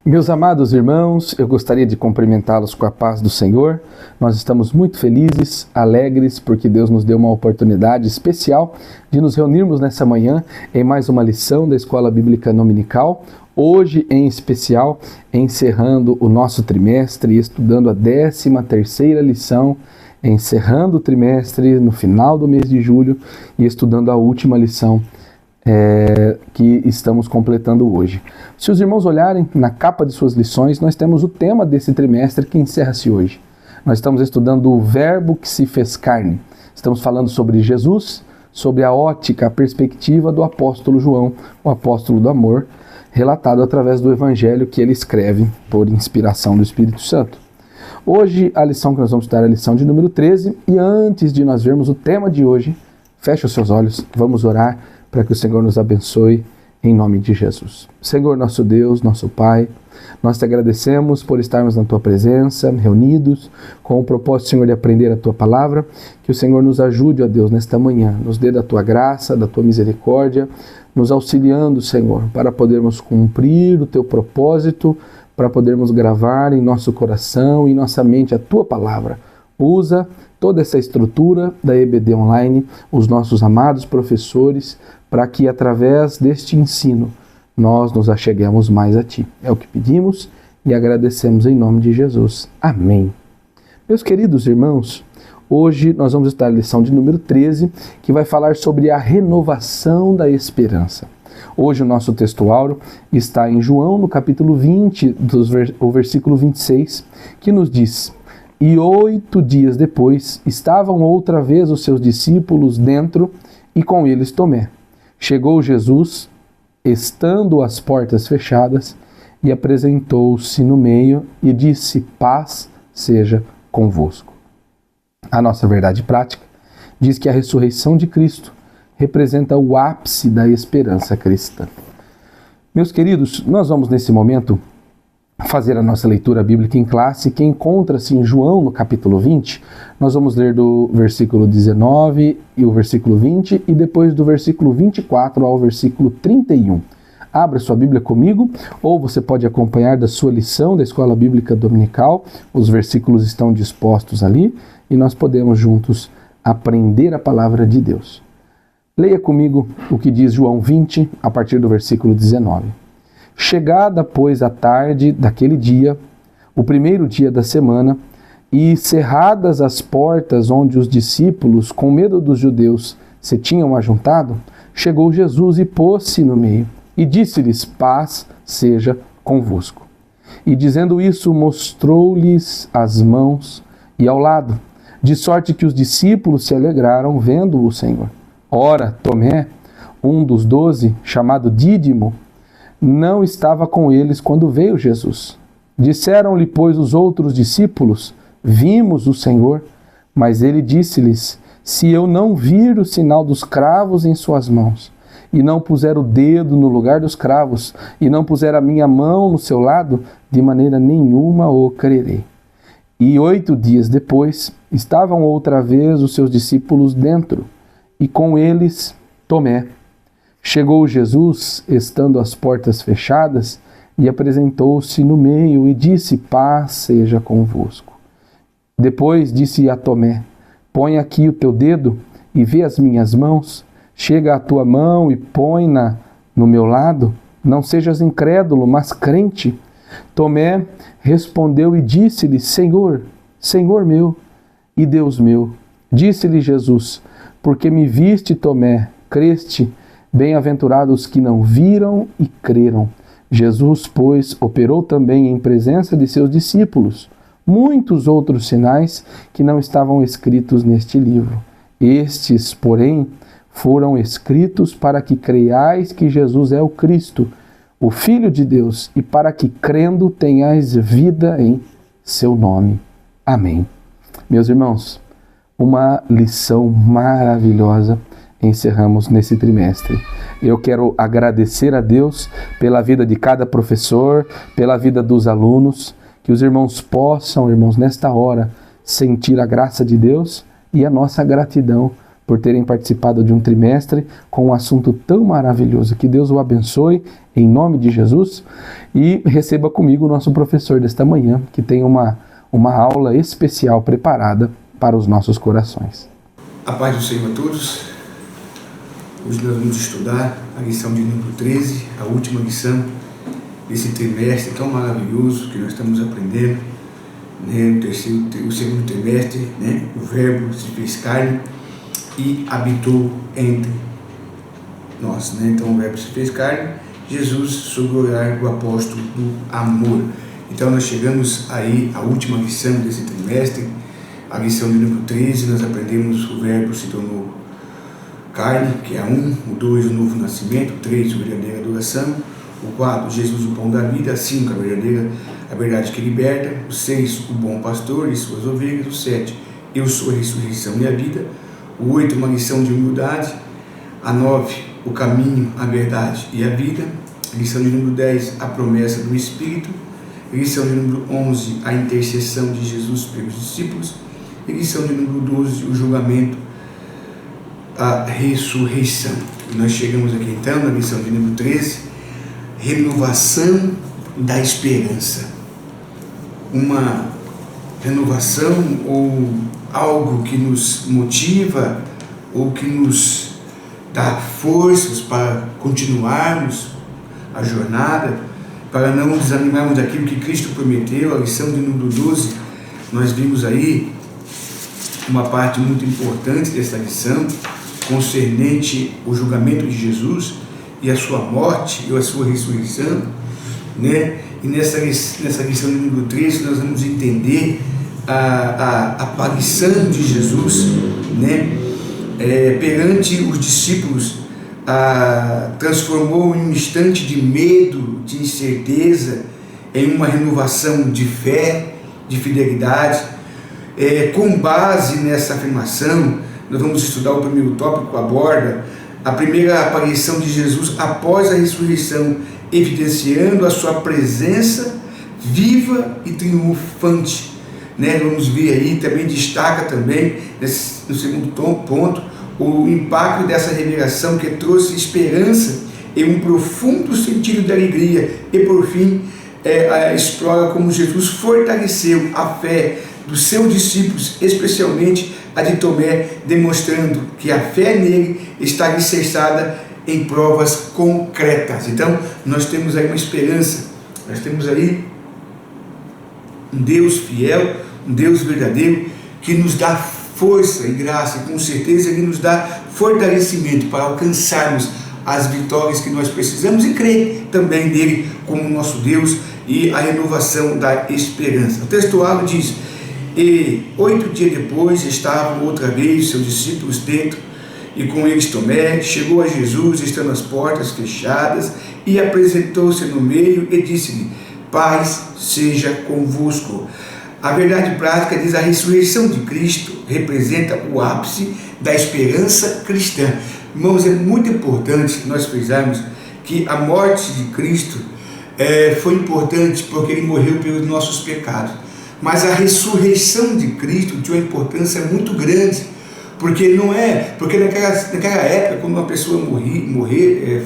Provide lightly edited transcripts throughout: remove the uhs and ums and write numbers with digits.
Meus amados irmãos, eu gostaria de cumprimentá-los com a paz do Senhor. Nós estamos muito felizes, alegres, porque Deus nos deu uma oportunidade especial de nos reunirmos nessa manhã em mais uma lição da Escola Bíblica Dominical. Hoje, em especial, encerrando o nosso trimestre e estudando a 13ª lição, encerrando o trimestre no final do mês de julho e estudando a última lição que estamos completando hoje. Se os irmãos olharem na capa de suas lições, nós temos o tema desse trimestre que encerra-se hoje. Nós estamos estudando o Verbo que se fez carne. Estamos falando sobre Jesus, sobre a ótica, a perspectiva do apóstolo João, o apóstolo do amor, relatado através do evangelho que ele escreve por inspiração do Espírito Santo. Hoje a lição que nós vamos estudar é a lição de número 13, e antes de nós vermos o tema de hoje, feche os seus olhos, vamos orar para que o Senhor nos abençoe em nome de Jesus. Senhor, nosso Deus, nosso Pai, nós te agradecemos por estarmos na Tua presença, reunidos, com o propósito, Senhor, de aprender a Tua palavra. Que o Senhor nos ajude, ó Deus, nesta manhã, nos dê da Tua graça, da Tua misericórdia, nos auxiliando, Senhor, para podermos cumprir o Teu propósito, para podermos gravar em nosso coração e em nossa mente a Tua palavra. Usa toda essa estrutura da EBD Online, os nossos amados professores, para que através deste ensino nós nos acheguemos mais a Ti. É o que pedimos e agradecemos em nome de Jesus. Amém. Meus queridos irmãos, hoje nós vamos estudar a lição de número 13, que vai falar sobre a renovação da esperança. Hoje o nosso texto áureo está em João, no capítulo 20, o versículo 26, que nos diz: "E 8 dias depois estavam outra vez os seus discípulos dentro e com eles Tomé. Chegou Jesus, estando as portas fechadas, e apresentou-se no meio e disse: Paz seja convosco." A nossa verdade prática diz que a ressurreição de Cristo representa o ápice da esperança cristã. Meus queridos, nós vamos nesse momento fazer a nossa leitura bíblica em classe, que encontra-se em João, no capítulo 20. Nós vamos ler do versículo 19 e o versículo 20, e depois do versículo 24 ao versículo 31. Abra sua Bíblia comigo, ou você pode acompanhar da sua lição da Escola Bíblica Dominical. Os versículos estão dispostos ali, e nós podemos juntos aprender a palavra de Deus. Leia comigo o que diz João 20, a partir do versículo 19. Chegada, pois, a tarde daquele dia, o primeiro dia da semana, e cerradas as portas onde os discípulos, com medo dos judeus, se tinham ajuntado, chegou Jesus e pôs-se no meio, e disse-lhes: Paz seja convosco. E dizendo isso, mostrou-lhes as mãos e ao lado, de sorte que os discípulos se alegraram vendo o Senhor. Ora, Tomé, um dos 12, chamado Dídimo, não estava com eles quando veio Jesus. Disseram-lhe, pois, os outros discípulos: Vimos o Senhor. Mas ele disse-lhes: Se eu não vir o sinal dos cravos em suas mãos, e não puser o dedo no lugar dos cravos, e não puser a minha mão no seu lado, de maneira nenhuma o crerei. E 8 dias depois, estavam outra vez os seus discípulos dentro, e com eles Tomé. Chegou Jesus, estando as portas fechadas, e apresentou-se no meio e disse: Paz seja convosco. Depois disse a Tomé: Põe aqui o teu dedo e vê as minhas mãos. Chega a tua mão e põe-na no meu lado. Não sejas incrédulo, mas crente. Tomé respondeu e disse-lhe: Senhor, Senhor meu e Deus meu. Disse-lhe Jesus: Porque me viste, Tomé, creste. Bem-aventurados que não viram e creram. Jesus, pois, operou também em presença de seus discípulos muitos outros sinais que não estavam escritos neste livro. Estes, porém, foram escritos para que creiais que Jesus é o Cristo, o Filho de Deus, e para que, crendo, tenhais vida em seu nome. Amém. Meus irmãos, uma lição maravilhosa encerramos nesse trimestre. Eu quero agradecer a Deus pela vida de cada professor, pela vida dos alunos, que os irmãos possam, irmãos, nesta hora, sentir a graça de Deus e a nossa gratidão por terem participado de um trimestre com um assunto tão maravilhoso. Que Deus o abençoe, em nome de Jesus, e receba comigo o nosso professor desta manhã, que tem uma aula especial preparada para os nossos corações. A paz do Senhor a todos. Hoje nós vamos estudar a lição de número 13, a última lição desse trimestre tão maravilhoso que nós estamos aprendendo, né? O segundo trimestre, né? O Verbo se fez carne e habitou entre nós, né? Então o Verbo se fez carne, Jesus sob o olhar do apóstolo do amor. Então nós chegamos aí à última lição desse trimestre, a lição de número 13, nós aprendemos o Verbo se tornou carne, que é 1, o 2, o novo nascimento, o 3, a verdadeira adoração, o 4, Jesus, o pão da vida, 5, a verdade que liberta, o 6, o bom pastor e suas ovelhas, o 7, eu sou a ressurreição e a vida, o 8, uma lição de humildade, a 9, o caminho, a verdade e a vida, a lição de número 10, a promessa do Espírito, a lição de número 11, a intercessão de Jesus pelos discípulos, a lição de número 12, o julgamento, a ressurreição. E nós chegamos aqui então na lição de número 13, renovação da esperança. Uma renovação ou algo que nos motiva ou que nos dá forças para continuarmos a jornada, para não desanimarmos daquilo que Cristo prometeu. A lição de número 12, nós vimos aí uma parte muito importante dessa lição, concernente o julgamento de Jesus e a sua morte e a sua ressurreição, né? E nessa lição de número 13 nós vamos entender a aparição de Jesus, né? Perante os discípulos, transformou em um instante de medo, de incerteza, em uma renovação de fé, de fidelidade. Com base nessa afirmação, nós vamos estudar o primeiro tópico, aborda a primeira aparição de Jesus após a ressurreição, evidenciando a sua presença viva e triunfante, né? Vamos ver aí, também destaca também, no segundo ponto, o impacto dessa revelação que trouxe esperança e um profundo sentido de alegria, e por fim, explora como Jesus fortaleceu a fé dos seus discípulos, especialmente a de Tomé, demonstrando que a fé nele está alicerçada em provas concretas. Então, nós temos aí uma esperança, nós temos aí um Deus fiel, um Deus verdadeiro, que nos dá força e graça, e com certeza Ele nos dá fortalecimento para alcançarmos as vitórias que nós precisamos e crer também nele como nosso Deus e a renovação da esperança. O textual diz: e 8 dias depois estavam outra vez seus discípulos dentro, e com eles Tomé. Chegou a Jesus, estando as portas fechadas, e apresentou-se no meio e disse-lhe: paz seja convosco. A verdade prática diz: a ressurreição de Cristo representa o ápice da esperança cristã. Irmãos, é muito importante nós frisarmos que a morte de Cristo foi importante porque Ele morreu pelos nossos pecados. Mas a ressurreição de Cristo tinha uma importância muito grande, porque naquela época, quando uma pessoa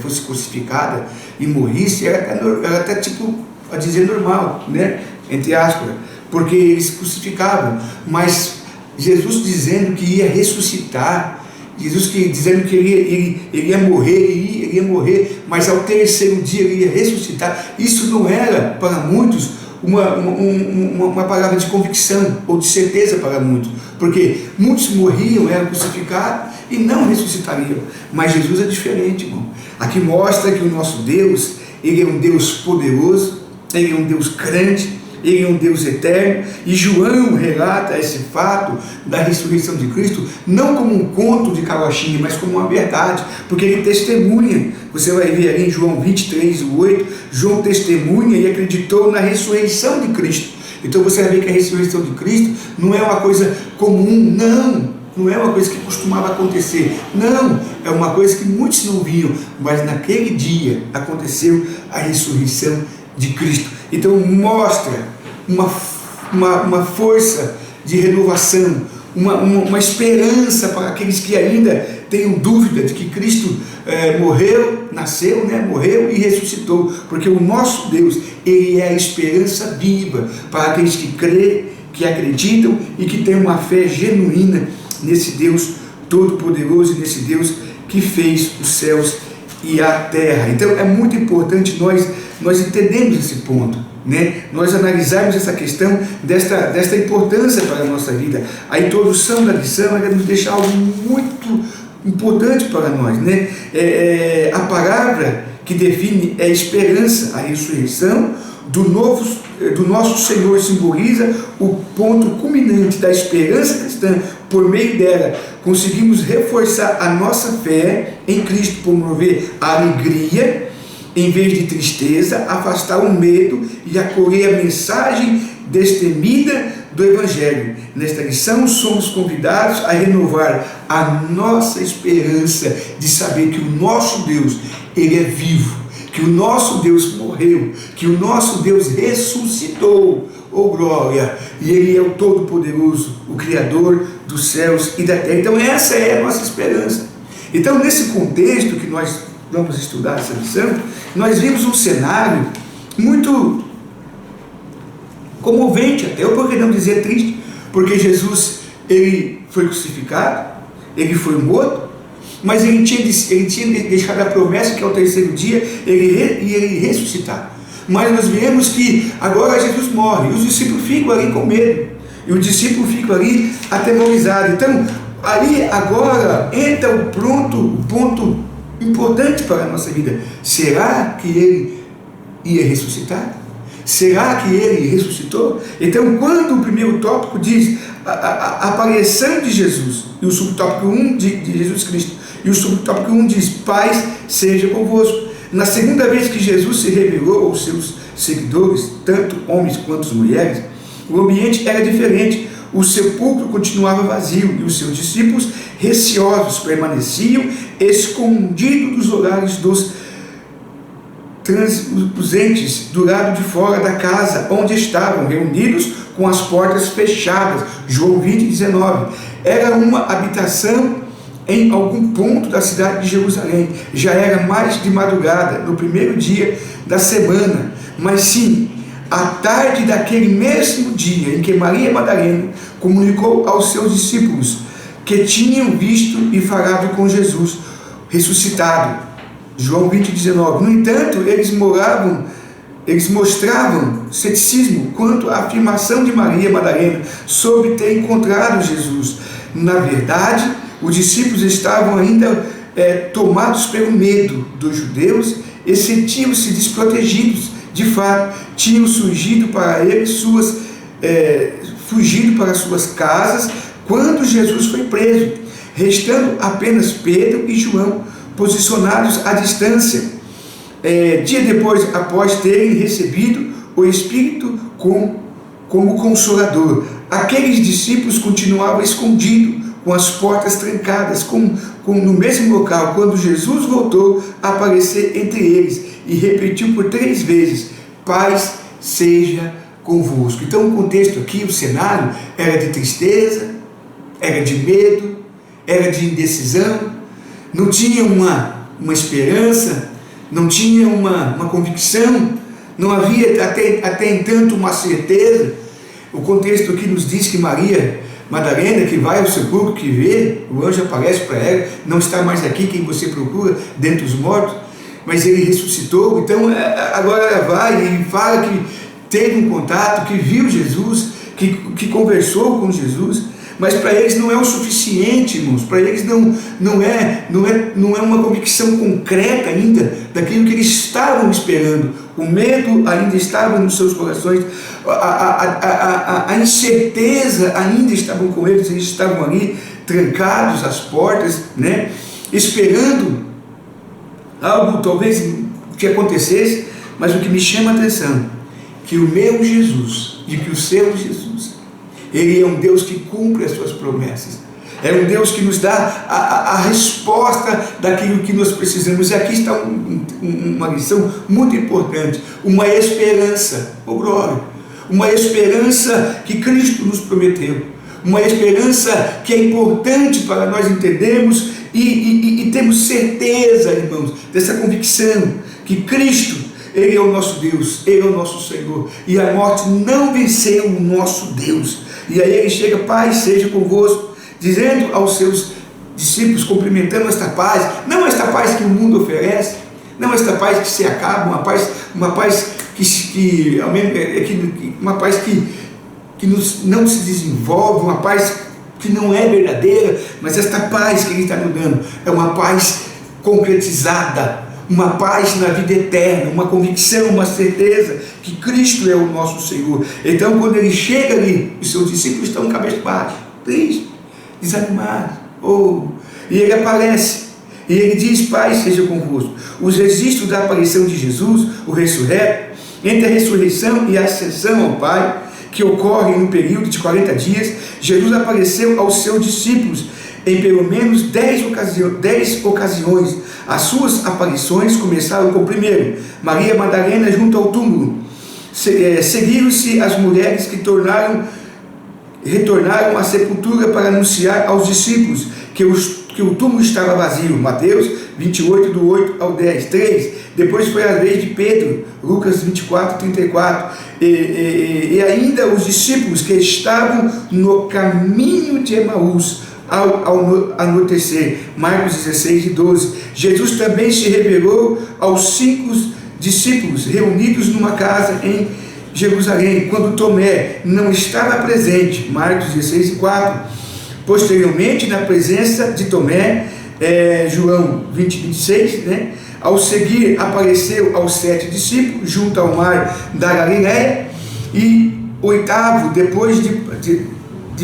fosse crucificada e morrisse, era até tipo, a dizer, normal, né? Entre aspas, porque eles crucificavam. Mas Jesus dizendo que ia ressuscitar, Jesus dizendo que ele ia morrer, mas ao terceiro dia ele ia ressuscitar, isso não era para muitos uma palavra de convicção ou de certeza para muitos, porque muitos morriam, eram crucificados e não ressuscitariam. Mas Jesus é diferente, irmão. Aqui mostra que o nosso Deus, Ele é um Deus poderoso, Ele é um Deus grande, Ele é um Deus eterno. E João relata esse fato da ressurreição de Cristo não como um conto de carochinha, mas como uma verdade, porque ele testemunha. Você vai ver ali em João 23:8, João testemunha e acreditou na ressurreição de Cristo. Então você vai ver que a ressurreição de Cristo não é uma coisa comum, não é uma coisa que costumava acontecer, não, é uma coisa que muitos não viam, mas naquele dia aconteceu a ressurreição de Cristo. Então mostra uma força de renovação, uma esperança para aqueles que ainda tenham dúvida de que Cristo morreu, nasceu, né? Morreu e ressuscitou, porque o nosso Deus, Ele é a esperança viva para aqueles que creem, que acreditam e que têm uma fé genuína nesse Deus Todo-Poderoso, nesse Deus que fez os céus e a terra. Então é muito importante nós entendermos esse ponto, né? Nós analisarmos essa questão desta importância para a nossa vida. A introdução da lição é nos deixar algo muito importante para nós, né? A palavra que define é esperança, a ressurreição do nosso Senhor simboliza o ponto culminante da esperança cristã. Por meio dela, conseguimos reforçar a nossa fé em Cristo, promover a alegria em vez de tristeza, afastar o medo e acolher a mensagem destemida do Evangelho. Nesta lição, somos convidados a renovar a nossa esperança de saber que o nosso Deus, Ele é vivo, que o nosso Deus morreu, que o nosso Deus ressuscitou, oh glória, e Ele é o Todo-Poderoso, o Criador dos céus e da terra. Então essa é a nossa esperança. Então nesse contexto que nós vamos estudar essa lição, nós vimos um cenário muito comovente até, ou por que não dizer triste, porque Jesus, Ele foi crucificado, Ele foi morto, mas ele tinha deixado a promessa que ao terceiro dia ele iria ressuscitar. Mas nós vemos que agora Jesus morre, e os discípulos ficam ali com medo, e os discípulos ficam ali atemorizados. Então, ali agora entra o ponto importante para a nossa vida. Será que ele ia ressuscitar? Será que ele ressuscitou? Então, quando o primeiro tópico diz a aparição de Jesus, e o subtópico 1 de Jesus Cristo, e o subtópico 1 diz, paz seja convosco. Na segunda vez que Jesus se revelou aos seus seguidores, tanto homens quanto mulheres, o ambiente era diferente. O sepulcro continuava vazio e os seus discípulos, receosos, permaneciam escondidos dos olhares dos transluzentes do lado de fora da casa, onde estavam reunidos com as portas fechadas. João 20, 19. Era uma habitação em algum ponto da cidade de Jerusalém. Já era mais de madrugada, no primeiro dia da semana, mas sim, à tarde daquele mesmo dia em que Maria Madalena comunicou aos seus discípulos que tinham visto e falado com Jesus ressuscitado. João 20, 19. No entanto, eles mostravam ceticismo quanto à afirmação de Maria Madalena sobre ter encontrado Jesus. Na verdade, os discípulos estavam ainda tomados pelo medo dos judeus e sentiam-se desprotegidos. De fato, tinham fugido para suas casas quando Jesus foi preso, restando apenas Pedro e João posicionados à distância. Dia depois, após terem recebido o Espírito como Consolador, aqueles discípulos continuavam escondidos, com as portas trancadas, no mesmo local, quando Jesus voltou a aparecer entre eles e repetiu por 3 vezes, paz seja convosco. Então o contexto aqui, o cenário, era de tristeza, era de medo, era de indecisão, não tinha uma esperança, não tinha uma convicção, não havia até entanto uma certeza. O contexto aqui nos diz que Maria Madalena, que vai ao sepulcro, que vê, o anjo aparece para ela, não está mais aqui quem você procura, dentre os mortos, mas ele ressuscitou. Então agora ela vai e fala que teve um contato, que viu Jesus, que conversou com Jesus, mas para eles não é o suficiente, irmãos. Para eles não é uma convicção concreta ainda daquilo que eles estavam esperando. O medo ainda estava nos seus corações, a incerteza ainda estava com eles. Eles estavam ali trancados às portas, né, esperando algo talvez que acontecesse. Mas o que me chama a atenção, que o meu Jesus e que o seu Jesus, Ele é um Deus que cumpre as suas promessas. É um Deus que nos dá a resposta daquilo que nós precisamos. E aqui está uma lição muito importante. Uma esperança, oh glória, uma esperança que Cristo nos prometeu. uma esperança que é importante para nós entendermos e temos certeza, irmãos, dessa convicção que Cristo, Ele é o nosso Deus, Ele é o nosso Senhor, e a morte não venceu o nosso Deus. E aí Ele chega: paz seja convosco, dizendo aos seus discípulos, cumprimentando esta paz, não esta paz que o mundo oferece, não esta paz que se acaba, uma paz que não se desenvolve, uma paz que não é verdadeira, mas esta paz que Ele está nos dando é uma paz concretizada, uma paz na vida eterna, uma convicção, uma certeza que Cristo é o nosso Senhor. Então, quando Ele chega ali, os seus discípulos estão cabeça baixa, tristes, desanimados, e Ele aparece, e Ele diz: paz seja convosco. Os registros da aparição de Jesus, o ressurreto, entre a ressurreição e a ascensão ao Pai, que ocorre no período de 40 dias, Jesus apareceu aos seus discípulos em pelo menos 10 ocasiões. As suas aparições começaram com, primeiro, Maria Madalena junto ao túmulo. Seguiram-se as mulheres que retornaram à sepultura para anunciar aos discípulos que o túmulo estava vazio. Mateus 28, do 8 ao 10. 3. Depois foi a vez de Pedro, Lucas 24, 34. E ainda os discípulos que estavam no caminho de Emaús ao anoitecer, Marcos 16 e 12. Jesus também se revelou aos 5 discípulos reunidos numa casa em Jerusalém, quando Tomé não estava presente, Marcos 16 e 4. Posteriormente, na presença de Tomé, João 20, 26, ao seguir, apareceu aos 7 discípulos junto ao mar da Galileia, e 8º, depois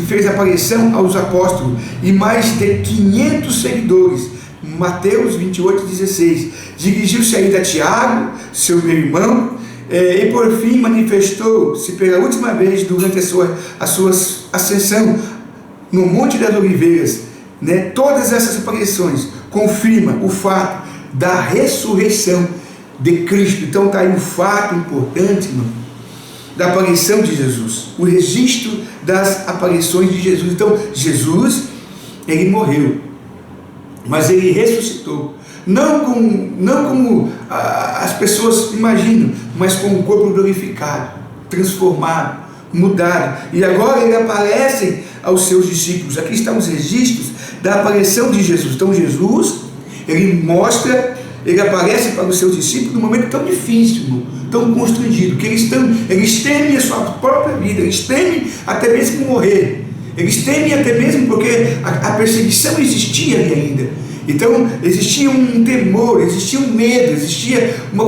fez aparição aos apóstolos e mais de 500 seguidores, Mateus 28, 16. Dirigiu-se ainda a Tiago, seu meu irmão, e por fim manifestou-se pela última vez durante a sua ascensão no Monte das Oliveiras. Todas essas aparições confirmam o fato da ressurreição de Cristo. Então está aí um fato importante, irmão, da aparição de Jesus, o registro das aparições de Jesus. Então Jesus, Ele morreu, mas Ele ressuscitou, não como as pessoas imaginam, mas com o corpo glorificado, transformado, mudado, e agora Ele aparece aos seus discípulos. Aqui estão os registros da aparição de Jesus. Então Jesus, Ele aparece para os seus discípulos num momento tão difícil, tão constrangido, que eles temem a sua própria vida, eles temem até mesmo morrer, eles temem até mesmo porque a perseguição existia ali ainda. Então existia um temor, existia um medo, existia uma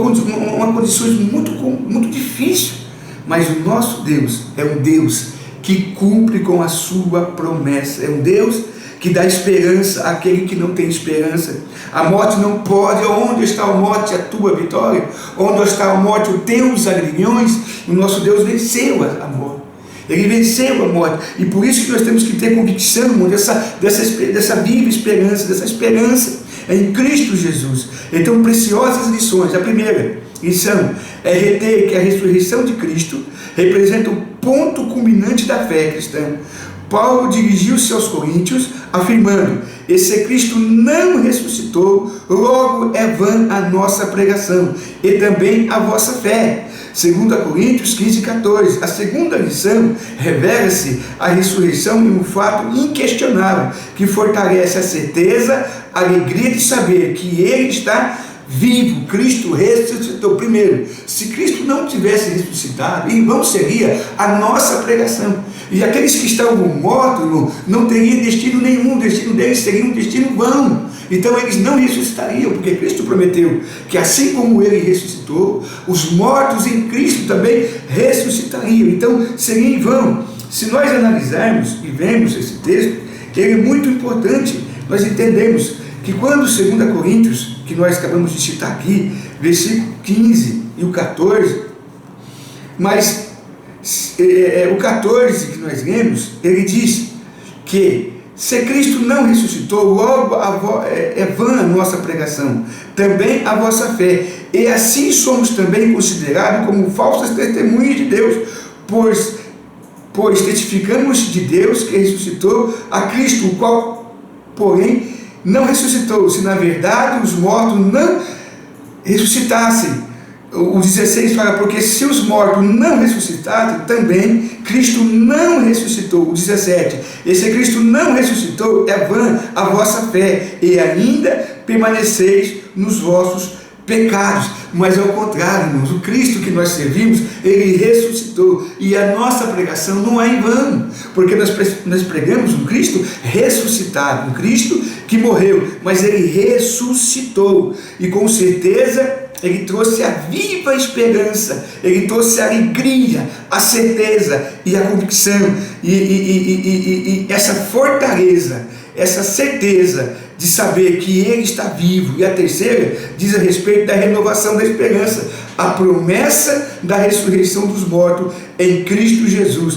condição muito difícil. Mas o nosso Deus é um Deus que cumpre com a sua promessa, é um Deus que dá esperança àquele que não tem esperança. A morte não pode. Onde está a morte, a tua vitória? Onde está a morte, os teus aguilhões? O nosso Deus venceu a morte. Ele venceu a morte. E por isso que nós temos que ter convicção, irmão, dessa viva esperança, dessa esperança em Cristo Jesus. Então, preciosas lições. A primeira lição é reter que a ressurreição de Cristo representa o ponto culminante da fé cristã. Paulo dirigiu-se aos coríntios afirmando: e se Cristo não ressuscitou, logo é vã a nossa pregação e também a vossa fé. 2 Coríntios 15, 14. A segunda lição revela-se a ressurreição em um fato inquestionável que fortalece a certeza, a alegria de saber que Ele está vivo. Cristo ressuscitou. Primeiro, se Cristo não tivesse ressuscitado, em vão seria a nossa pregação. E aqueles que estavam mortos, irmão, não teriam destino nenhum, o destino deles seria um destino vão. Então eles não ressuscitariam, porque Cristo prometeu que assim como Ele ressuscitou, os mortos em Cristo também ressuscitariam. Então seria em vão. Se nós analisarmos e vemos esse texto, ele é muito importante. Nós entendemos que quando 2 Coríntios, que nós acabamos de citar aqui, versículo 15 e o 14, mas o 14 que nós lemos, ele diz que se Cristo não ressuscitou, logo é vã a nossa pregação, também a vossa fé, e assim somos também considerados como falsas testemunhas de Deus, pois pois testificamos de Deus que ressuscitou a Cristo, o qual, porém, não ressuscitou, se na verdade os mortos não ressuscitassem. O 16 fala, porque se os mortos não ressuscitassem, também Cristo não ressuscitou. O 17, e se Cristo não ressuscitou, é vã a vossa fé, e ainda permaneceis nos vossos pecados. Mas ao contrário, irmãos, o Cristo que nós servimos, ele ressuscitou, e a nossa pregação não é em vão, porque nós pregamos um Cristo ressuscitado, um Cristo que morreu, mas ele ressuscitou, e com certeza ele trouxe a viva esperança, ele trouxe a alegria, a certeza e a convicção, e essa fortaleza, essa certeza de saber que ele está vivo. E a terceira diz a respeito da renovação da esperança, a promessa da ressurreição dos mortos em Cristo Jesus.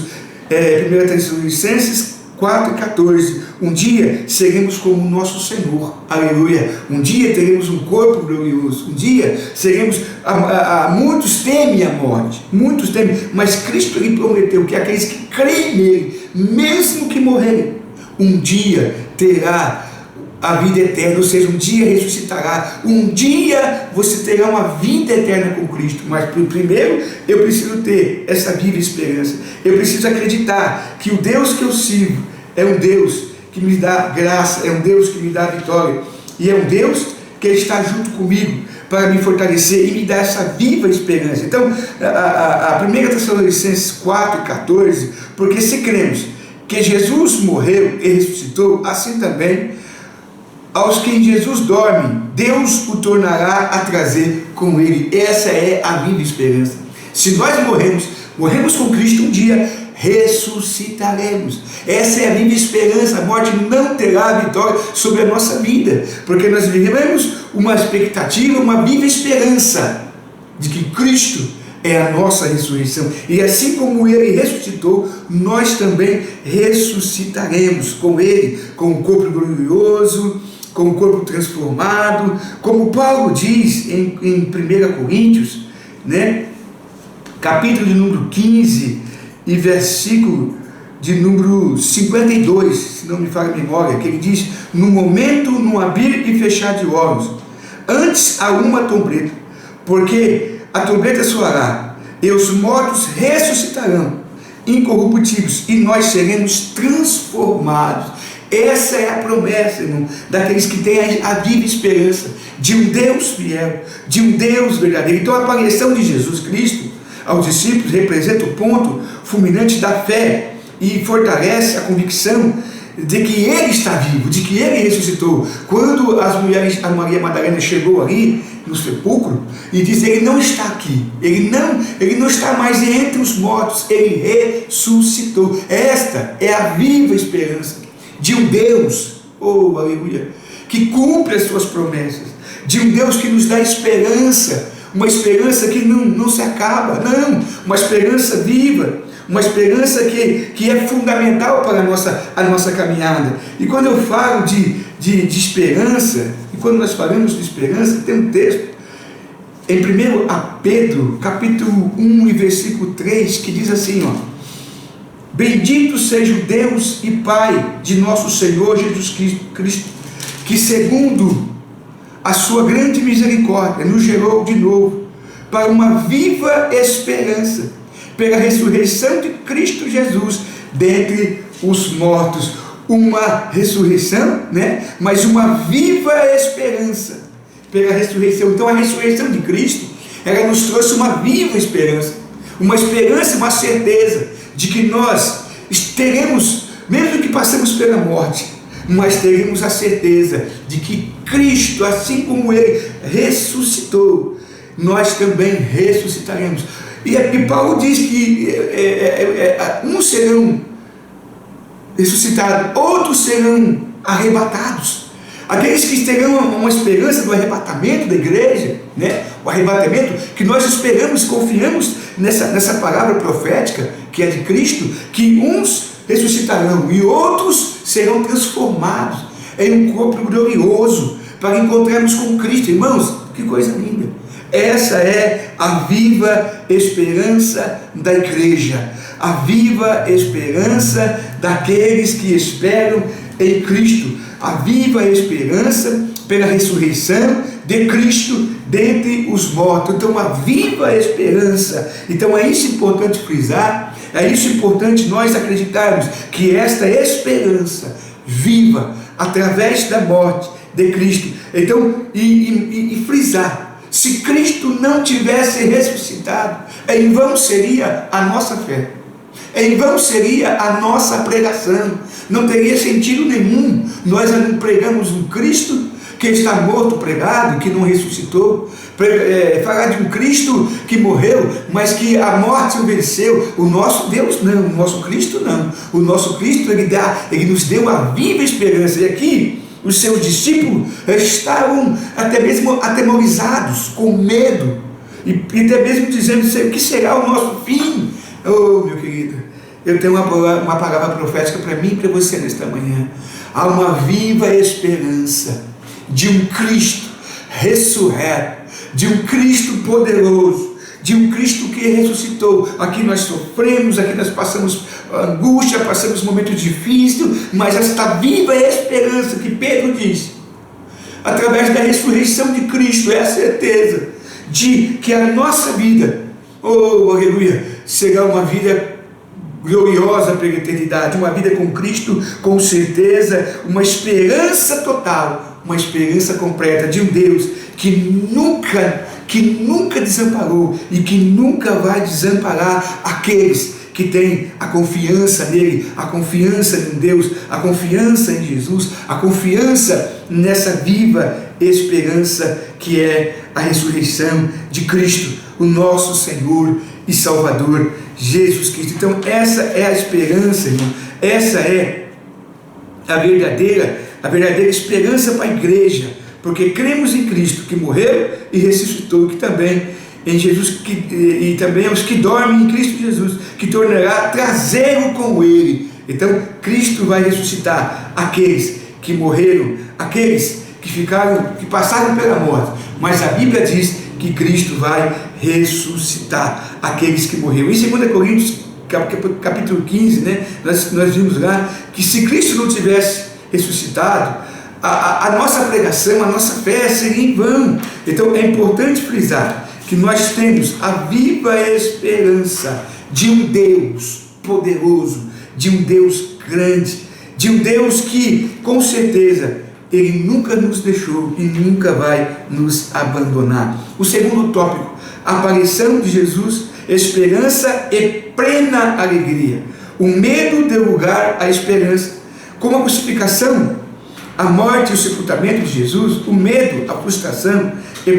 1 Tessalonicenses 4,14, um dia seremos como o nosso Senhor, aleluia, um dia teremos um corpo glorioso, um dia seremos, muitos temem a morte, muitos temem, mas Cristo ele prometeu que aqueles que creem nele, mesmo que morrerem, um dia terá a vida eterna, ou seja, um dia ressuscitará, um dia você terá uma vida eterna com Cristo. Mas primeiro eu preciso ter essa viva esperança, eu preciso acreditar que o Deus que eu sirvo é um Deus que me dá graça, é um Deus que me dá vitória, e é um Deus que está junto comigo para me fortalecer e me dar essa viva esperança. Então, a 1 Tessalonicenses 4,14, porque se cremos que Jesus morreu e ressuscitou, assim também aos que em Jesus dormem, Deus o tornará a trazer com ele. Essa é a viva esperança. Se nós morremos com Cristo, um dia ressuscitaremos. Essa é a viva esperança. A morte não terá vitória sobre a nossa vida, porque nós vivemos uma expectativa, uma viva esperança de que Cristo é a nossa ressurreição, e assim como ele ressuscitou, nós também ressuscitaremos com ele, com o corpo glorioso, com o corpo transformado, como Paulo diz em 1 Coríntios, né? Capítulo de número 15 e versículo de número 52, se não me falha a memória, que ele diz: no momento, no abrir e fechar de olhos, antes há uma trombeta, porque a trombeta soará, e os mortos ressuscitarão, incorruptíveis, e nós seremos transformados. Essa é a promessa, irmão, daqueles que têm a viva esperança de um Deus fiel, de um Deus verdadeiro. Então a aparição de Jesus Cristo aos discípulos representa o ponto fulminante da fé e fortalece a convicção de que ele está vivo, de que ele ressuscitou. Quando a Maria Madalena chegou ali no sepulcro e diz: ele não está aqui, ele não está mais entre os mortos, ele ressuscitou. Esta é a viva esperança de um Deus, oh aleluia, que cumpre as suas promessas, de um Deus que nos dá esperança, uma esperança que não se acaba, não, uma esperança viva, uma esperança que é fundamental para a nossa caminhada. E quando eu falo de esperança, e quando nós falamos de esperança, tem um texto em 1 Pedro, capítulo 1 e versículo 3, que diz assim, ó: bendito seja o Deus e Pai de nosso Senhor Jesus Cristo, que segundo a sua grande misericórdia nos gerou de novo para uma viva esperança, pela ressurreição de Cristo Jesus dentre os mortos. Uma ressurreição, né? Mas uma viva esperança pela ressurreição. Então a ressurreição de Cristo, ela nos trouxe uma viva esperança, uma certeza de que nós teremos, mesmo que passemos pela morte, mas teremos a certeza de que Cristo, assim como ele ressuscitou, nós também ressuscitaremos. E Paulo diz que uns serão ressuscitados, outros serão arrebatados. Aqueles que terão uma esperança do arrebatamento da igreja, né? O arrebatamento que nós esperamos, confiamos nessa palavra profética que é de Cristo, que uns ressuscitarão e outros serão transformados em um corpo glorioso para encontrarmos com Cristo. Irmãos, que coisa linda! Essa é a viva esperança da igreja. a viva esperança daqueles que esperam em Cristo, a viva esperança pela ressurreição de Cristo dentre os mortos. Então, a viva esperança. Então, é isso importante frisar, é isso importante nós acreditarmos, que esta esperança viva através da morte de Cristo. Então, e frisar, se Cristo não tivesse ressuscitado, em vão seria a nossa fé, em vão seria a nossa pregação, não teria sentido nenhum. Nós pregamos um Cristo que está morto, pregado, que não ressuscitou, falar de um Cristo que morreu, mas que a morte o venceu. O nosso Deus não, o nosso Cristo não. O nosso Cristo, ele nos deu a viva esperança. E aqui, os seus discípulos estavam até mesmo atemorizados, com medo, e até mesmo dizendo: o que será o nosso fim? Oh, meu querido, eu tenho uma palavra profética para mim e para você nesta manhã. Há uma viva esperança de um Cristo ressurreto, de um Cristo poderoso, de um Cristo que ressuscitou. Aqui nós sofremos, aqui nós passamos angústia, passamos momentos difíceis, mas esta viva esperança que Pedro disse, através da ressurreição de Cristo, é a certeza de que a nossa vida, oh aleluia, será uma vida gloriosa pela eternidade, uma vida com Cristo, com certeza, uma esperança total, uma esperança completa de um Deus que nunca desamparou e que nunca vai desamparar aqueles que têm a confiança nele, a confiança em Deus, a confiança em Jesus, a confiança nessa viva esperança que é a ressurreição de Cristo, o nosso Senhor e Salvador Jesus Cristo. Então essa é a esperança, irmão, essa é a verdadeira esperança para a igreja, porque cremos em Cristo que morreu e ressuscitou, que também em Jesus, e também os que dormem em Cristo Jesus, que tornará trazer-o com ele. Então Cristo vai ressuscitar aqueles que morreram, aqueles que passaram pela morte, mas a Bíblia diz que Cristo vai ressuscitar aqueles que morreram. Em 2 Coríntios capítulo 15, né, nós vimos lá que se Cristo não tivesse ressuscitado, a nossa pregação, a nossa fé seria em vão. Então é importante frisar que nós temos a viva esperança de um Deus poderoso, de um Deus grande, de um Deus que com certeza Ele nunca nos deixou e nunca vai nos abandonar. O segundo tópico, a aparição de Jesus, esperança e plena alegria. O medo deu lugar à esperança. Como a crucificação, a morte e o sepultamento de Jesus, o medo, a frustração e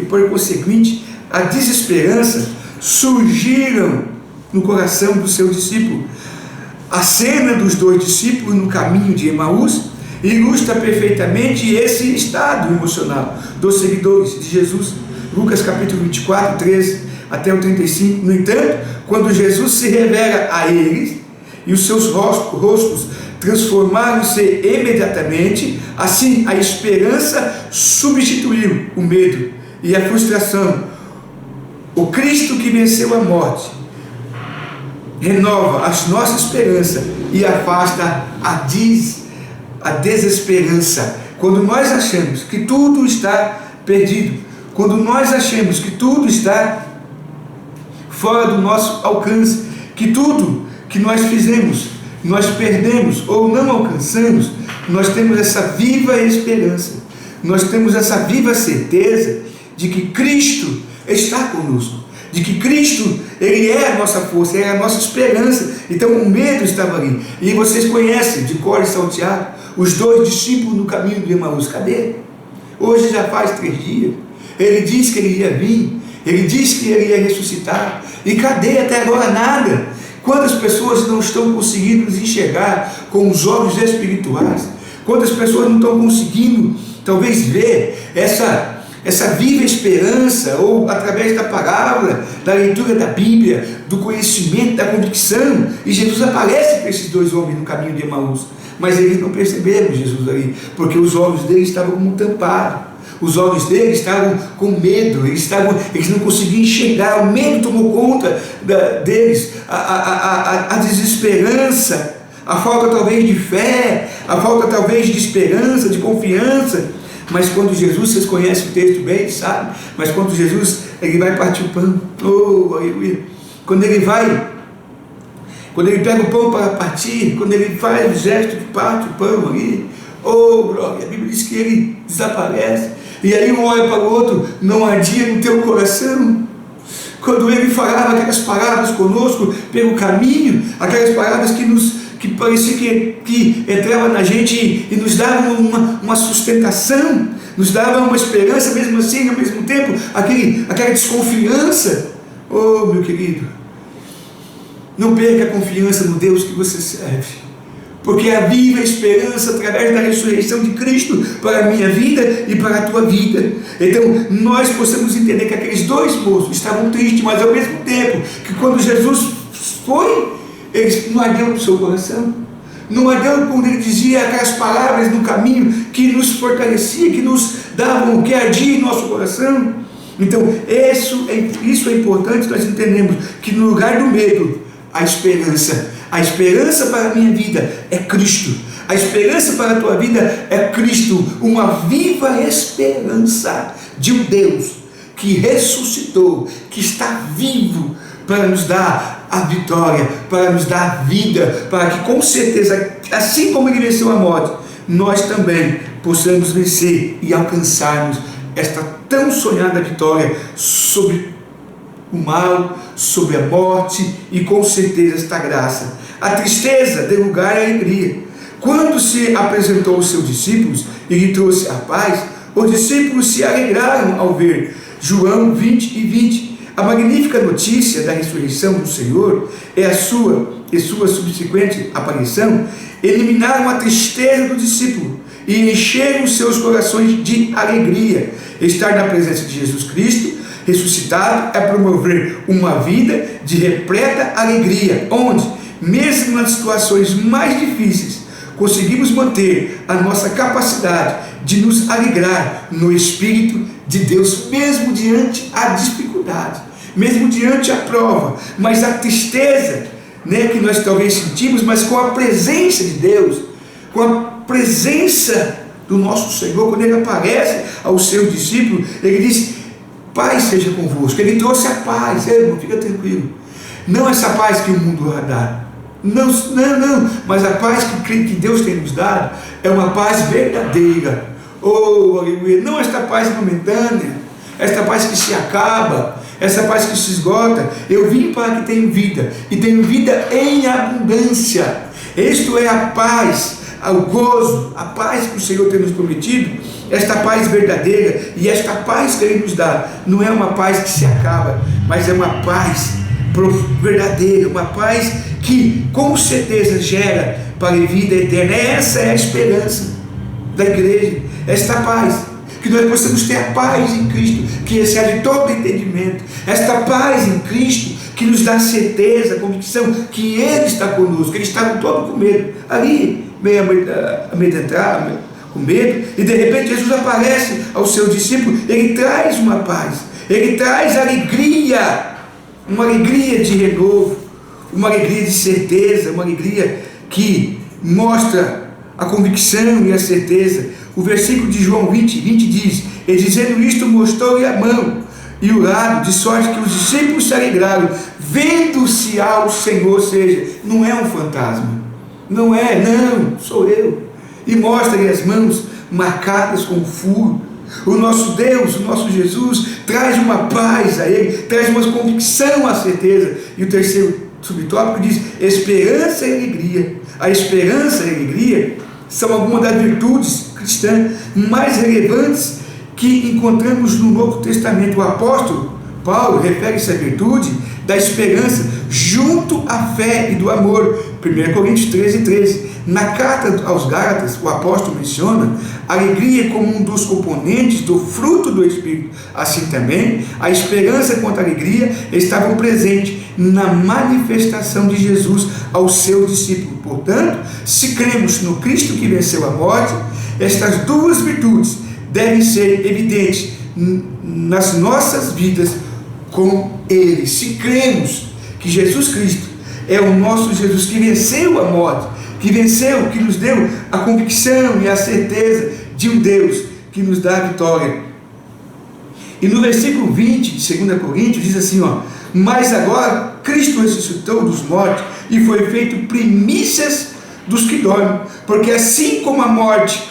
por conseguinte a desesperança surgiram no coração do seu discípulo. A cena dos dois discípulos no caminho de Emaús ilustra perfeitamente esse estado emocional dos seguidores de Jesus. Lucas capítulo 24, 13 até o 35. No entanto, quando Jesus se revela a eles e os seus rostos transformaram-se imediatamente, assim a esperança substituiu o medo e a frustração. O Cristo que venceu a morte renova a nossa esperança e afasta a desesperança. Quando nós achamos que tudo está perdido, quando nós achamos que tudo está fora do nosso alcance, que tudo que nós fizemos, nós perdemos ou não alcançamos, nós temos essa viva esperança, nós temos essa viva certeza de que Cristo está conosco, de que Cristo, Ele é a nossa força, Ele é a nossa esperança. Então o medo estava ali, e vocês conhecem de cor e salteado os dois discípulos no caminho de Emaús. Cadê? Hoje já faz 3 dias, Ele disse que Ele ia vir, Ele disse que Ele ia ressuscitar, e cadê até agora? Nada. Quantas pessoas não estão conseguindo nos enxergar com os olhos espirituais? Quantas pessoas não estão conseguindo talvez ver essa viva esperança, ou através da palavra, da leitura da Bíblia, do conhecimento, da convicção? E Jesus aparece para esses dois homens no caminho de Emaús, mas eles não perceberam Jesus ali, porque os olhos deles estavam como tampados, os olhos deles estavam com medo, eles não conseguiam enxergar, o medo tomou conta deles, a desesperança, a falta talvez de fé, a falta talvez de esperança, de confiança. Mas quando Jesus, vocês conhecem o texto bem, sabe? Mas quando Jesus, ele vai partir o pão, oh, aleluia. Quando ele pega o pão para partir, quando ele faz o gesto de parte o pão ali, oh glória, a Bíblia diz que ele desaparece, e aí um olha para o outro, não ardia no teu coração? Quando ele falava aquelas palavras conosco pelo caminho, aquelas palavras que parecia que entrava na gente e nos dava uma sustentação, nos dava uma esperança, mesmo assim, ao mesmo tempo, aquela desconfiança. Oh meu querido, não perca a confiança no Deus que você serve, porque há viva esperança através da ressurreição de Cristo para a minha vida e para a tua vida. Então nós possamos entender que aqueles dois moços estavam tristes, mas ao mesmo tempo que quando Jesus foi, eles não ardeu no seu coração, não ardeu quando ele dizia aquelas palavras no caminho que nos fortalecia, que nos davam, que ardia em nosso coração. Então isso é importante nós entendemos, que no lugar do medo, a esperança para a minha vida é Cristo, a esperança para a tua vida é Cristo, uma viva esperança de um Deus que ressuscitou, que está vivo para nos dar a vitória, para nos dar a vida, para que com certeza, assim como ele venceu a morte, nós também possamos vencer e alcançarmos esta tão sonhada vitória sobre o mal, sobre a morte e com certeza esta graça. A tristeza deu lugar à alegria. Quando se apresentou aos seus discípulos e lhe trouxe a paz, os discípulos se alegraram ao ver. João 20:20. A magnífica notícia da ressurreição do Senhor e sua subsequente aparição eliminaram a tristeza do discípulo e encheram seus corações de alegria. Estar na presença de Jesus Cristo ressuscitado é promover uma vida de repleta alegria, onde, mesmo nas situações mais difíceis, conseguimos manter a nossa capacidade de nos alegrar no Espírito de Deus, mesmo diante a dificuldade, mesmo diante a prova, mas a tristeza, que nós talvez sentimos, mas com a presença de Deus, com a presença do nosso Senhor, quando Ele aparece aos seus discípulos, Ele diz: paz seja convosco. Ele trouxe a paz. Irmão, fica tranquilo, não essa paz que o mundo vai dar, não, mas a paz que Deus tem nos dado é uma paz verdadeira. Oh, aleluia. Não esta paz momentânea, esta paz que se acaba, essa paz que se esgota. Eu vim para que tenham vida, e tenham vida em abundância. Isto é a paz, o gozo, a paz que o Senhor tem nos prometido, esta paz verdadeira, e esta paz que Ele nos dá, não é uma paz que se acaba, mas é uma paz verdadeira, uma paz que com certeza gera para a vida eterna. Essa é a esperança da igreja, esta paz, que nós possamos ter a paz em Cristo, que excede todo entendimento, esta paz em Cristo, que nos dá certeza, convicção, que Ele está conosco. Eles estavam todos com medo, ali, meio amedrentados, com medo, e de repente Jesus aparece aos seus discípulos. Ele traz uma paz, Ele traz alegria, uma alegria de renovo, uma alegria de certeza, uma alegria que mostra a convicção e a certeza. O versículo de João 20:20 diz: e dizendo isto, mostrou-lhe a mão e o lado, de sorte que os discípulos se alegraram, vendo-se ao Senhor. Ou seja, não é um fantasma, não, sou eu. E mostra-lhe as mãos marcadas com furo. O nosso Deus, o nosso Jesus, traz uma paz a ele, traz uma convicção, a certeza. E o terceiro subtópico diz: esperança e alegria. A esperança e a alegria são algumas das virtudes cristãs mais relevantes que encontramos no Novo Testamento. O apóstolo Paulo refere-se à virtude da esperança junto à fé e do amor. 1 Coríntios 13:13. Na carta aos Gálatas, o apóstolo menciona a alegria como um dos componentes do fruto do Espírito. Assim também, a esperança quanto a alegria estavam presentes na manifestação de Jesus aos seus discípulos. Portanto, se cremos no Cristo que venceu a morte, estas duas virtudes devem ser evidentes nas nossas vidas com Ele. Se cremos que Jesus Cristo é o nosso Jesus, que venceu a morte, que venceu, que nos deu a convicção e a certeza de um Deus que nos dá a vitória. E no versículo 20 de 2 Coríntios diz assim, mas agora Cristo ressuscitou dos mortos e foi feito primícias dos que dormem, porque assim como a morte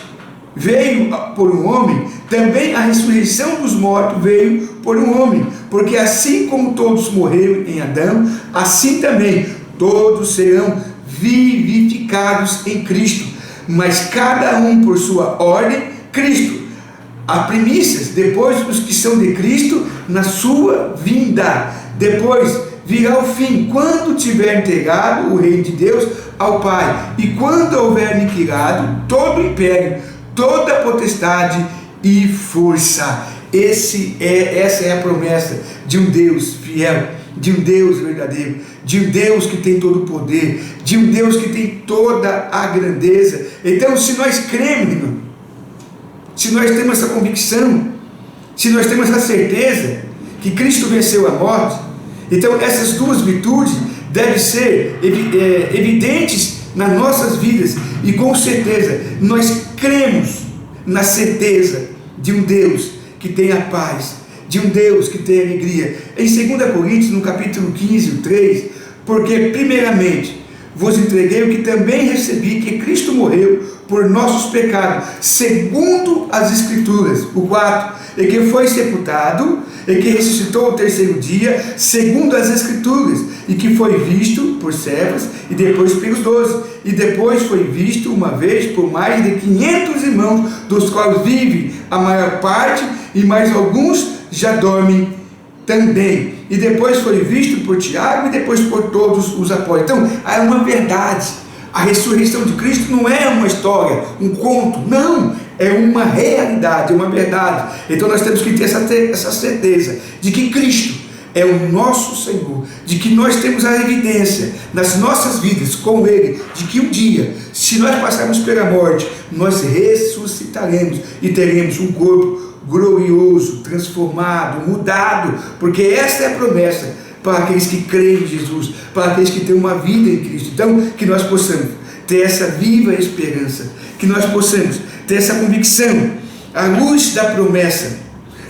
veio por um homem, também a ressurreição dos mortos veio por um homem, porque assim como todos morreram em Adão, assim também todos serão vivificados em Cristo, mas cada um por sua ordem. Cristo a primícias, depois os que são de Cristo na sua vinda. Depois virá o fim, quando tiver entregado o reino de Deus ao Pai, e quando houver aniquilado todo o império, toda a potestade e força. Essa é a promessa de um Deus fiel, de um Deus verdadeiro, de um Deus que tem todo o poder, de um Deus que tem toda a grandeza. Então, se nós cremos, irmão, se nós temos essa convicção, se nós temos essa certeza que Cristo venceu a morte, então essas duas virtudes devem ser evidentes nas nossas vidas, e com certeza nós cremos na certeza de um Deus que tem a paz, de um Deus que tem alegria. Em 2 Coríntios, no capítulo 15, 3, porque primeiramente vos entreguei o que também recebi, que Cristo morreu por nossos pecados, segundo as Escrituras. O 4, e que foi sepultado, e que ressuscitou ao terceiro dia, segundo as Escrituras, e que foi visto por servos, e depois pelos 12, e depois foi visto uma vez por mais de 500 irmãos, dos quais vive a maior parte, e mais alguns já dormem também. E depois foi visto por Tiago, e depois por todos os apóstolos. Então, é uma verdade. A ressurreição de Cristo não é uma história, um conto, não, é uma realidade, é uma verdade. Então nós temos que ter essa certeza de que Cristo é o nosso Senhor, de que nós temos a evidência nas nossas vidas com Ele, de que um dia, se nós passarmos pela morte, nós ressuscitaremos e teremos um corpo glorioso, transformado, mudado, porque essa é a promessa para aqueles que creem em Jesus, para aqueles que têm uma vida em Cristo. Então, que nós possamos ter essa viva esperança, que nós possamos ter essa convicção, à luz da promessa.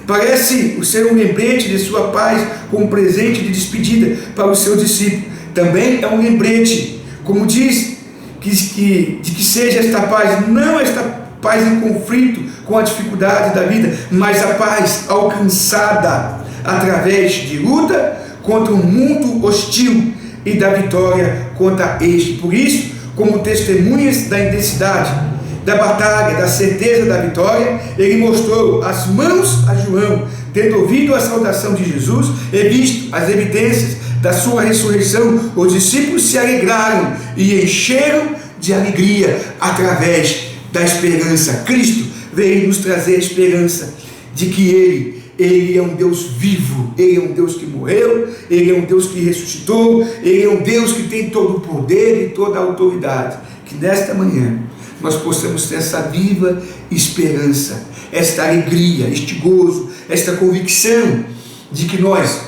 Parece ser um lembrete de sua paz, como um presente de despedida para os seus discípulos. Também é um lembrete, como diz, de que seja esta paz, não esta paz em conflito com a dificuldade da vida, mas a paz alcançada através de luta contra um mundo hostil e da vitória contra este. Por isso, como testemunhas da intensidade da batalha, da certeza da vitória, ele mostrou as mãos a João, tendo ouvido a saudação de Jesus e visto as evidências da sua ressurreição. Os discípulos se alegraram e encheram de alegria através da esperança. Cristo veio nos trazer a esperança de que Ele é um Deus vivo, Ele é um Deus que morreu, Ele é um Deus que ressuscitou, Ele é um Deus que tem todo o poder e toda a autoridade. Que nesta manhã nós possamos ter essa viva esperança, esta alegria, este gozo, esta convicção de que nós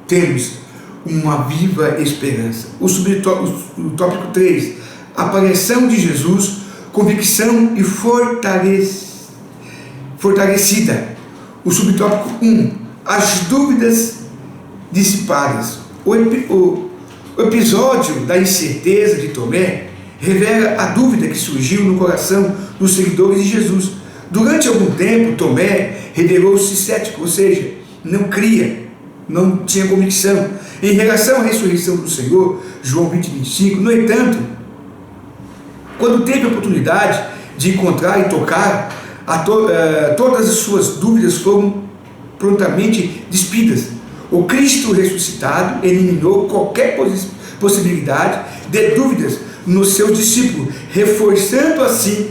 temos uma viva esperança. O tópico 3, aparição de Jesus, convicção e fortalecida. O subtópico 1, as dúvidas dissipadas. O episódio da incerteza de Tomé revela a dúvida que surgiu no coração dos seguidores de Jesus. Durante algum tempo, Tomé revelou-se cético, ou seja, não cria, não tinha convicção em relação à ressurreição do Senhor, João 20, 25. No entanto, quando teve a oportunidade de encontrar e tocar, todas as suas dúvidas foram prontamente despidas. O Cristo ressuscitado eliminou qualquer possibilidade de dúvidas nos seus discípulos, reforçando assim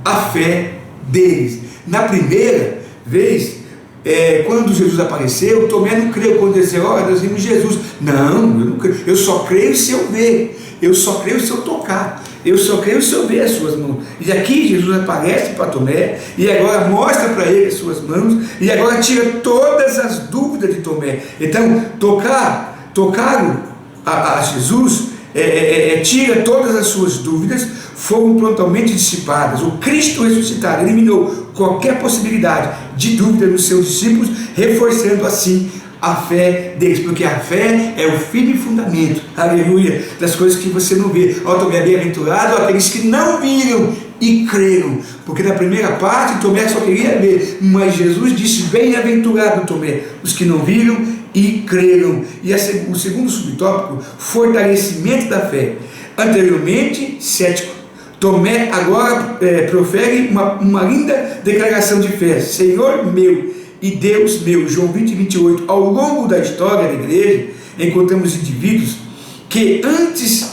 a fé deles. Na primeira vez, quando Jesus apareceu, Tomé não creu quando ele disse: olha, nós vimos Jesus. Não, eu não creio. Eu só creio se eu ver, eu só creio se eu tocar. Eu só creio se eu ver as suas mãos. E aqui Jesus aparece para Tomé, e agora mostra para ele as suas mãos, e agora tira todas as dúvidas de Tomé. Então, tocaram a Jesus, tira todas as suas dúvidas, foram prontamente dissipadas. O Cristo ressuscitado eliminou qualquer possibilidade de dúvida nos seus discípulos, reforçando assim a fé deles, porque a fé é o firme fundamento, aleluia, das coisas que você não vê. Ó, Tomé, bem-aventurado aqueles que não viram e creram, porque na primeira parte Tomé só queria ver, mas Jesus disse: bem-aventurado Tomé, os que não viram e creram. E o segundo subtópico, fortalecimento da fé. Anteriormente, cético, Tomé agora profere uma linda declaração de fé: Senhor meu e Deus meu. João 20, 28. Ao longo da história da igreja, encontramos indivíduos que antes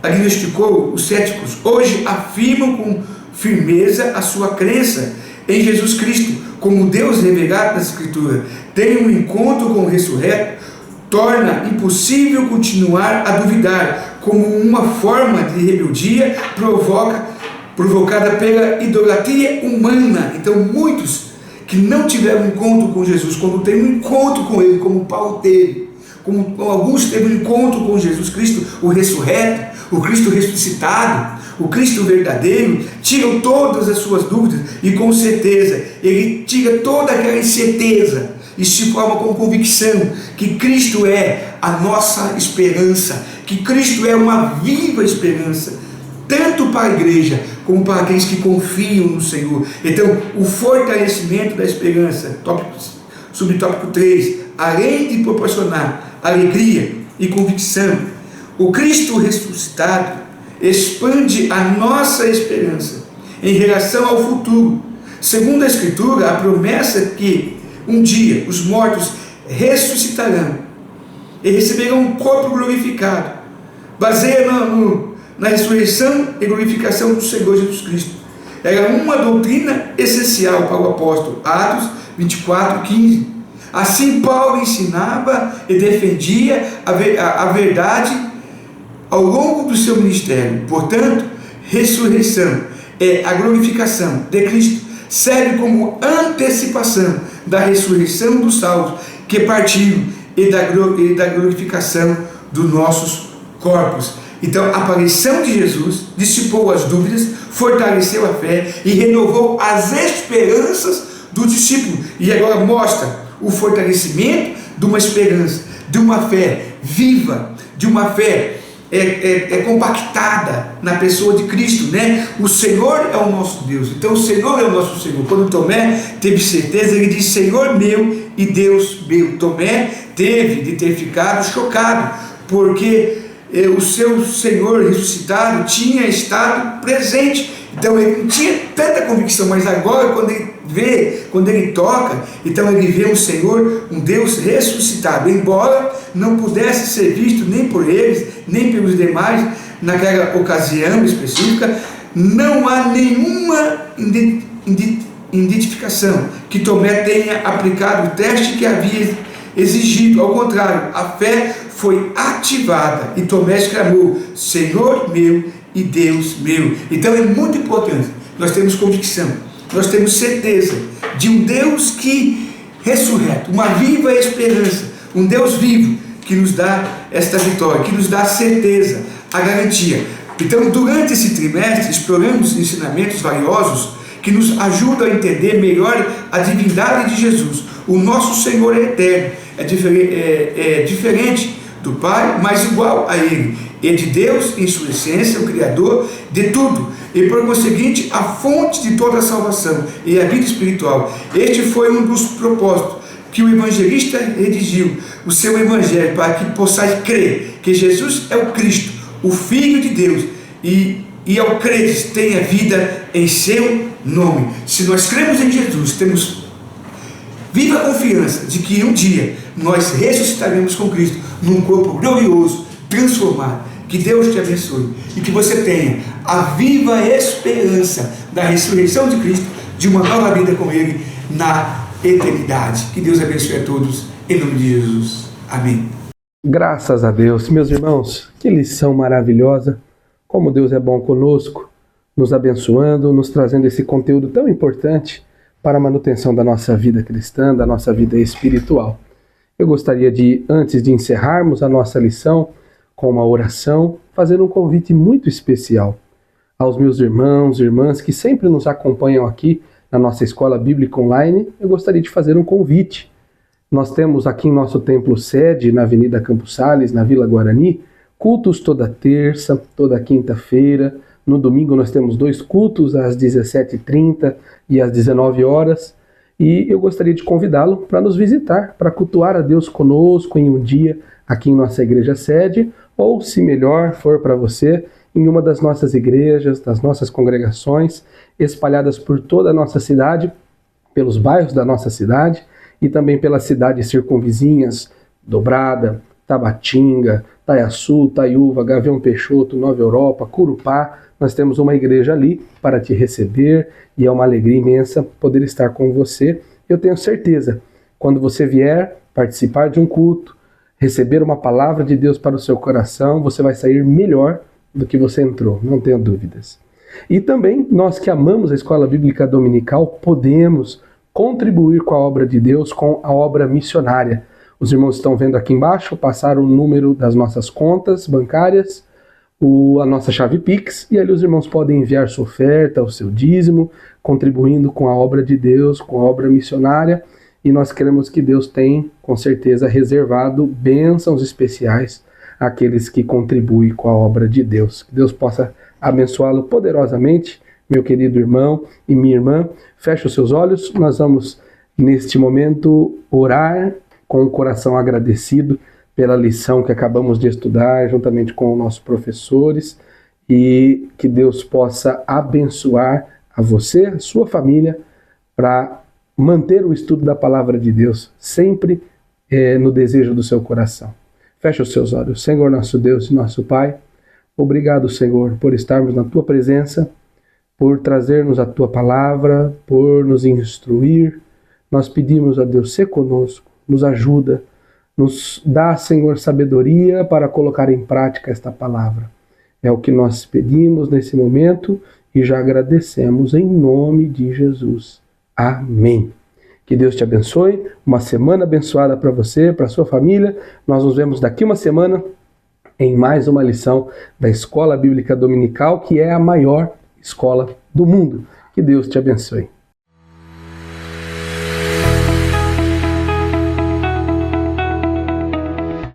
agnosticou os céticos, hoje afirmam com firmeza a sua crença em Jesus Cristo como Deus revelado na Escritura. Tem um encontro com o ressurreto, torna impossível continuar a duvidar, como uma forma de rebeldia provocada pela idolatria humana. Então muitos que não tiveram encontro com Jesus, quando tem um encontro com Ele, como Paulo teve, como alguns teve um encontro com Jesus Cristo, o ressurreto, o Cristo ressuscitado, o Cristo verdadeiro, tiram todas as suas dúvidas e com certeza, ele tira toda aquela incerteza e se forma com convicção que Cristo é a nossa esperança, que Cristo é uma viva esperança, tanto para a igreja como para aqueles que confiam no Senhor. Então, o fortalecimento da esperança, subtópico 3, além de proporcionar alegria e convicção, o Cristo ressuscitado expande a nossa esperança em relação ao futuro. Segundo a Escritura, a promessa é que um dia os mortos ressuscitarão e receberão um corpo glorificado, baseia na ressurreição e glorificação do Senhor Jesus Cristo. Era uma doutrina essencial para o apóstolo. Atos 24, 15. Assim Paulo ensinava e defendia a verdade ao longo do seu ministério. Portanto, ressurreição é a glorificação de Cristo, serve como antecipação da ressurreição dos salvos que partiram e da glorificação dos nossos corpos. Então, a aparição de Jesus dissipou as dúvidas, fortaleceu a fé e renovou as esperanças do discípulo. E agora mostra o fortalecimento de uma esperança, de uma fé viva, de uma fé compactada na pessoa de Cristo, né? O Senhor é o nosso Deus. Então o Senhor é o nosso Senhor. Quando Tomé teve certeza, ele disse: Senhor meu e Deus meu. Tomé teve de ter ficado chocado, porque o seu Senhor ressuscitado tinha estado presente. Então ele não tinha tanta convicção, mas agora quando ele vê, quando ele toca, então ele vê um Senhor, um Deus ressuscitado, embora não pudesse ser visto nem por eles, nem pelos demais naquela ocasião específica. Não há nenhuma identificação que Tomé tenha aplicado o teste que havia exigido. Ao contrário, a fé foi ativada e Tomé exclamou: Senhor meu e Deus meu. Então é muito importante nós temos convicção, nós temos certeza de um Deus que ressurreto, uma viva esperança, um Deus vivo que nos dá esta vitória, que nos dá a certeza, a garantia. Então, durante esse trimestre, exploramos ensinamentos valiosos que nos ajudam a entender melhor a divindade de Jesus. O nosso Senhor é eterno, é diferente do Pai, mas igual a Ele. É de Deus em sua essência, o Criador de tudo, e por conseguinte a fonte de toda a salvação e a vida espiritual. Este foi um dos propósitos que o evangelista redigiu o seu evangelho, para que possais crer que Jesus é o Cristo, o Filho de Deus, e ao creres tenha vida em seu nome. Se nós cremos em Jesus, temos viva confiança de que um dia nós ressuscitaremos com Cristo num corpo glorioso, transformado. Que Deus te abençoe e que você tenha a viva esperança da ressurreição de Cristo, de uma nova vida com Ele na eternidade. Que Deus abençoe a todos, em nome de Jesus. Amém. Graças a Deus. Meus irmãos, que lição maravilhosa. Como Deus é bom conosco, nos abençoando, nos trazendo esse conteúdo tão importante para a manutenção da nossa vida cristã, da nossa vida espiritual. Eu gostaria de, antes de encerrarmos a nossa lição com uma oração, fazer um convite muito especial aos meus irmãos e irmãs que sempre nos acompanham aqui na nossa Escola Bíblica Online. Eu gostaria de fazer um convite. Nós temos aqui em nosso templo sede, na Avenida Campos Sales, na Vila Guarani, cultos toda terça, toda quinta-feira. No domingo nós temos 2 cultos, às 17h30 e às 19 horas. E eu gostaria de convidá-lo para nos visitar, para cultuar a Deus conosco em um dia aqui em nossa igreja sede, ou, se melhor for para você, em uma das nossas igrejas, das nossas congregações, espalhadas por toda a nossa cidade, pelos bairros da nossa cidade e também pelas cidades circunvizinhas, Dobrada, Tabatinga, Taiaçu, Taiúva, Gavião Peixoto, Nova Europa, Curupá. Nós temos uma igreja ali para te receber e é uma alegria imensa poder estar com você. Eu tenho certeza, quando você vier participar de um culto, receber uma palavra de Deus para o seu coração, você vai sair melhor do que você entrou, não tenha dúvidas. E também nós que amamos a Escola Bíblica Dominical podemos contribuir com a obra de Deus, com a obra missionária. Os irmãos estão vendo aqui embaixo, passaram o número das nossas contas bancárias, a nossa chave Pix, e ali os irmãos podem enviar sua oferta, o seu dízimo, contribuindo com a obra de Deus, com a obra missionária, e nós queremos que Deus tenha, com certeza, reservado bênçãos especiais àqueles que contribuem com a obra de Deus. Que Deus possa abençoá-lo poderosamente, meu querido irmão e minha irmã. Feche os seus olhos, nós vamos, neste momento, orar com o coração agradecido pela lição que acabamos de estudar, juntamente com os nossos professores, e que Deus possa abençoar a você, a sua família, para manter o estudo da Palavra de Deus sempre no desejo do seu coração. Feche os seus olhos. Senhor, nosso Deus e nosso Pai, obrigado, Senhor, por estarmos na Tua presença, por trazermos a Tua Palavra, por nos instruir. Nós pedimos a Deus, ser conosco, nos ajuda, nos dá, Senhor, sabedoria para colocar em prática esta palavra. É o que nós pedimos nesse momento e já agradecemos em nome de Jesus. Amém. Que Deus te abençoe, uma semana abençoada para você, para a sua família. Nós nos vemos daqui uma semana em mais uma lição da Escola Bíblica Dominical, que é a maior escola do mundo. Que Deus te abençoe.